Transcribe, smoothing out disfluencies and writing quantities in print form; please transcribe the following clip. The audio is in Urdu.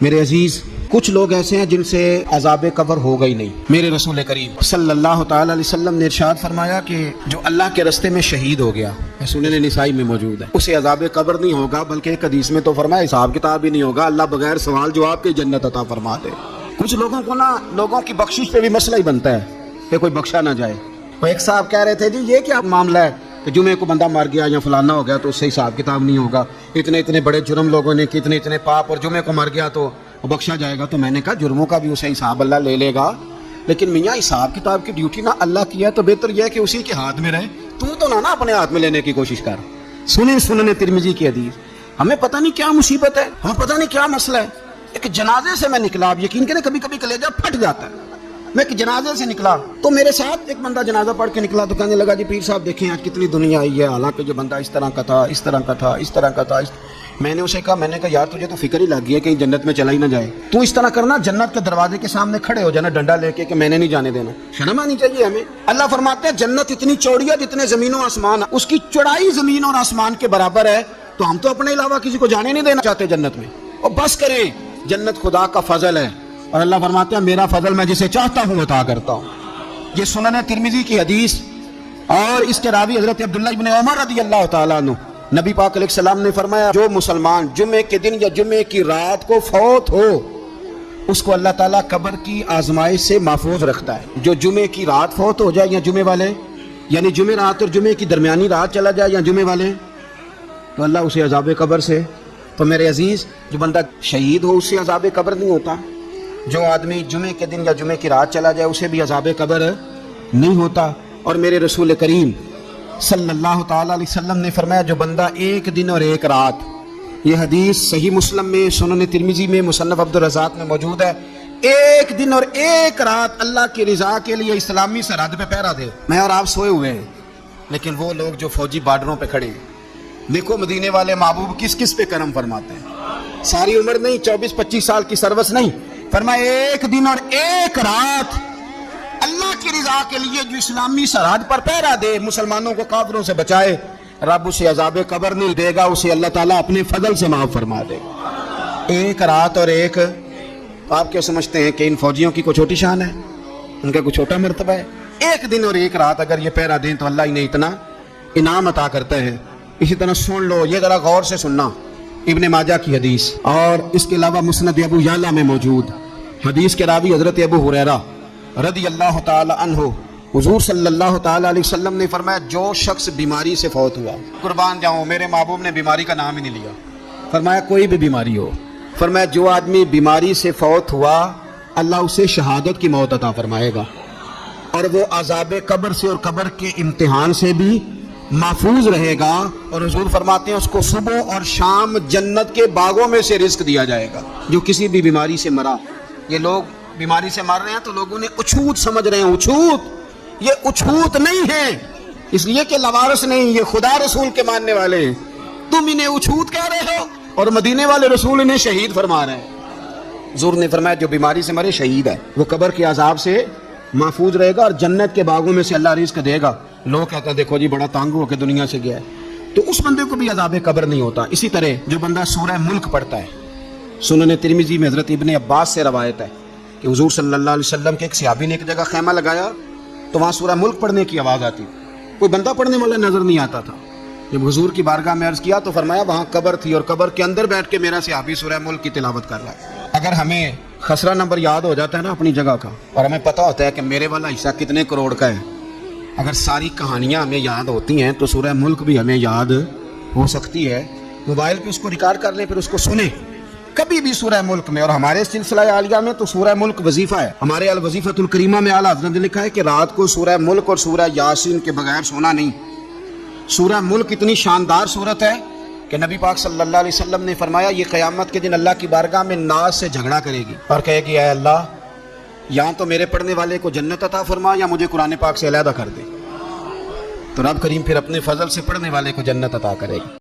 میرے عزیز، کچھ لوگ ایسے ہیں جن سے عذاب قبر ہوگا ہی نہیں۔ میرے رسول کریم صلی اللہ تعالی علیہ وسلم نے ارشاد فرمایا کہ جو اللہ کے رستے میں شہید ہو گیا، سنن نسائی میں موجود ہے، اسے عذاب قبر نہیں ہوگا، بلکہ ایک حدیث میں تو فرمایا حساب کتاب ہی نہیں ہوگا، اللہ بغیر سوال جواب کے جنت عطا فرما دے۔ کچھ لوگوں کو لوگوں کی بخشش پہ بھی مسئلہ ہی بنتا ہے کہ کوئی بخشا نہ جائے۔ وہ ایک صاحب کہہ رہے تھے جی یہ کیا معاملہ ہے کہ جمعے کو بندہ مر گیا یا فلانا ہو گیا تو اس سے حساب کتاب نہیں ہوگا، اتنے بڑے جرم لوگوں نے اتنے پاپ، اور جمعے کو مر گیا تو بخشا جائے گا۔ تو میں نے کہا جرموں کا بھی اسے حساب اللہ لے لے گا، لیکن میاں حساب کتاب کی ڈیوٹی نہ اللہ کی ہے تو بہتر یہ ہے کہ اسی کے ہاتھ میں رہے، تو نہ اپنے ہاتھ میں لینے کی کوشش کر۔ سنن ترمذی کی حدیث، ہمیں پتہ نہیں کیا مصیبت ہے، ہمیں پتہ نہیں کیا مسئلہ ہے۔ ایک جنازے سے میں نکلا، آپ یقین کریں کبھی کبھی کلیجہ پھٹ جاتا ہے۔ میں ایک جنازے سے نکلا تو میرے ساتھ ایک بندہ جنازہ پڑھ کے نکلا تو کہنے لگا جی پیر صاحب دیکھیں آج کتنی دنیا آئی ہے، حالانکہ جو بندہ اس طرح کا تھا، اس طرح کا تھا، اس طرح کا تھا۔ میں نے اسے کہا یار تجھے تو فکر ہی لگ گئی ہے کہیں جنت میں چلا ہی نہ جائے، تو اس طرح کرنا جنت کے دروازے کے سامنے کھڑے ہو جانا ڈنڈا لے کے کہ میں نے نہیں جانے دینا۔ شرم آنی چاہیے ہمیں۔ اللہ فرماتے ہیں جنت اتنی چوڑی ہے جتنے زمین و آسمان، اس کی چوڑائی زمین اور آسمان کے برابر ہے، تو ہم تو اپنے علاوہ کسی کو جانے نہیں دینا چاہتے جنت میں۔ اور بس کریں، جنت خدا کا فضل ہے، اور اللہ فرماتے ہیں میرا فضل میں جسے چاہتا ہوں عطا کرتا ہوں۔ یہ سنن ترمذی کی حدیث، اور اس کے راوی حضرت عبداللہ ابن عمر رضی اللہ تعالیٰ عنہ، نبی پاک علیہ السلام نے فرمایا جو مسلمان جمعے کے دن یا جمعے کی رات کو فوت ہو، اس کو اللہ تعالیٰ قبر کی آزمائش سے محفوظ رکھتا ہے۔ جو جمعے کی رات فوت ہو جائے یا جمعے والے، یعنی جمعے رات اور جمعے کی درمیانی رات چلا جائے یا جمعے والے، تو اللہ اسے عذاب قبر سے، تو میرے عزیز جو بندہ شہید ہو اس سے عذاب قبر نہیں ہوتا، جو آدمی جمعے کے دن یا جمعے کی رات چلا جائے اسے بھی عذاب قبر نہیں ہوتا۔ اور میرے رسول کریم صلی اللہ تعالیٰ علیہ وسلم نے فرمایا جو بندہ ایک دن اور ایک رات، یہ حدیث صحیح مسلم میں، سنن ترمذی میں، مصنف عبدالرزاق میں موجود ہے، ایک دن اور ایک رات اللہ کی رضا کے لیے اسلامی سرحد پہ پہرا دے۔ میں اور آپ سوئے ہوئے ہیں، لیکن وہ لوگ جو فوجی بارڈروں پہ کھڑے ہیں، دیکھو مدینے والے محبوب کس کس پہ کرم فرماتے ہیں۔ ساری عمر نہیں، 24-25 سال کی سروس نہیں، فرمایا ایک دن اور ایک رات اللہ کی رضا کے لیے جو اسلامی سرحد پر پہرا دے، مسلمانوں کو کافروں سے بچائے، رب اسے عذاب قبر نہیں دے گا، اسے اللہ تعالیٰ اپنے فضل سے معاف فرما دے گا۔ ایک رات اور ایک، آپ کیا سمجھتے ہیں کہ ان فوجیوں کی کوئی چھوٹی شان ہے، ان کا کوئی چھوٹا مرتبہ ہے؟ ایک دن اور ایک رات اگر یہ پہرا دیں تو اللہ انہیں اتنا انعام عطا کرتا ہے۔ اسی طرح سن لو، یہ ذرا غور سے سننا، ابن ماجہ کی حدیث، اور اس کے علاوہ مسند ابو یعلا میں موجود حدیث کے راوی حضرت ابو ہریرہ رضی اللہ تعالی عنہ، حضور صلی اللہ تعالی علیہ وسلم نے فرمایا جو شخص بیماری سے فوت ہوا، قربان جاؤں میرے محبوب نے بیماری کا نام ہی نہیں لیا، فرمایا کوئی بھی بیماری ہو، فرمایا جو آدمی بیماری سے فوت ہوا اللہ اسے شہادت کی موت عطا فرمائے گا، اور وہ عذاب قبر سے اور قبر کے امتحان سے بھی محفوظ رہے گا، اور حضور فرماتے ہیں اس کو صبح اور شام جنت کے باغوں میں سے رزق دیا جائے گا۔ جو کسی بھی بیماری سے مرا، یہ لوگ بیماری سے مر رہے ہیں تو لوگوں نے اچھوت سمجھ رہے ہیں، اچھوت، یہ اچھوت نہیں ہے، اس لیے کہ لوارث نہیں، یہ خدا رسول کے ماننے والے ہیں، تم انہیں اچھوت کہہ رہے ہو، اور مدینے والے رسول انہیں شہید فرما رہے ہیں۔ حضور نے فرمایا جو بیماری سے مرے شہید ہے، وہ قبر کے عذاب سے محفوظ رہے گا، اور جنت کے باغوں میں سے اللہ رزق دے گا۔ لوگ کہتے ہیں دیکھو جی بڑا تانگ ہو کے دنیا سے گیا ہے، تو اس بندے کو بھی عذاب قبر نہیں ہوتا۔ اسی طرح جو بندہ سورہ ملک پڑھتا ہے، سنن ترمذی میں حضرت ابن عباس سے روایت ہے کہ حضور صلی اللہ علیہ وسلم کے ایک صحابی نے ایک جگہ خیمہ لگایا تو وہاں سورہ ملک پڑھنے کی آواز آتی، کوئی بندہ پڑھنے والا نظر نہیں آتا تھا۔ جب حضور کی بارگاہ میں عرض کیا تو فرمایا وہاں قبر تھی، اور قبر کے اندر بیٹھ کے میرا صحابی سورہ ملک کی تلاوت کر رہا ہے۔ اگر ہمیں خسرہ نمبر یاد ہو جاتا ہے نا اپنی جگہ کا، اور ہمیں پتہ ہوتا ہے کہ میرے والا حصہ کتنے کروڑ کا ہے، اگر ساری کہانیاں ہمیں یاد ہوتی ہیں تو سورہ ملک بھی ہمیں یاد ہو سکتی ہے۔ موبائل پہ اس کو ریکارڈ کر لیں، پھر اس کو سنیں کبھی بھی سورہ ملک میں۔ اور ہمارے سلسلہ عالیہ میں تو سورہ ملک وظیفہ ہے، ہمارے الوظیفۃ الکریمہ میں اعلیٰ حضرت نے لکھا ہے کہ رات کو سورہ ملک اور سورہ یاسین کے بغیر سونا نہیں۔ سورہ ملک اتنی شاندار صورت ہے کہ نبی پاک صلی اللہ علیہ وسلم نے فرمایا یہ قیامت کے دن اللہ کی بارگاہ میں ناز سے جھگڑا کرے گی اور کہے گی اے اللہ یہاں تو میرے پڑھنے والے کو جنت عطا فرما یا مجھے قرآن پاک سے علیحدہ کر دے، تو رب کریم پھر اپنے فضل سے پڑھنے والے کو جنت عطا کرے گی۔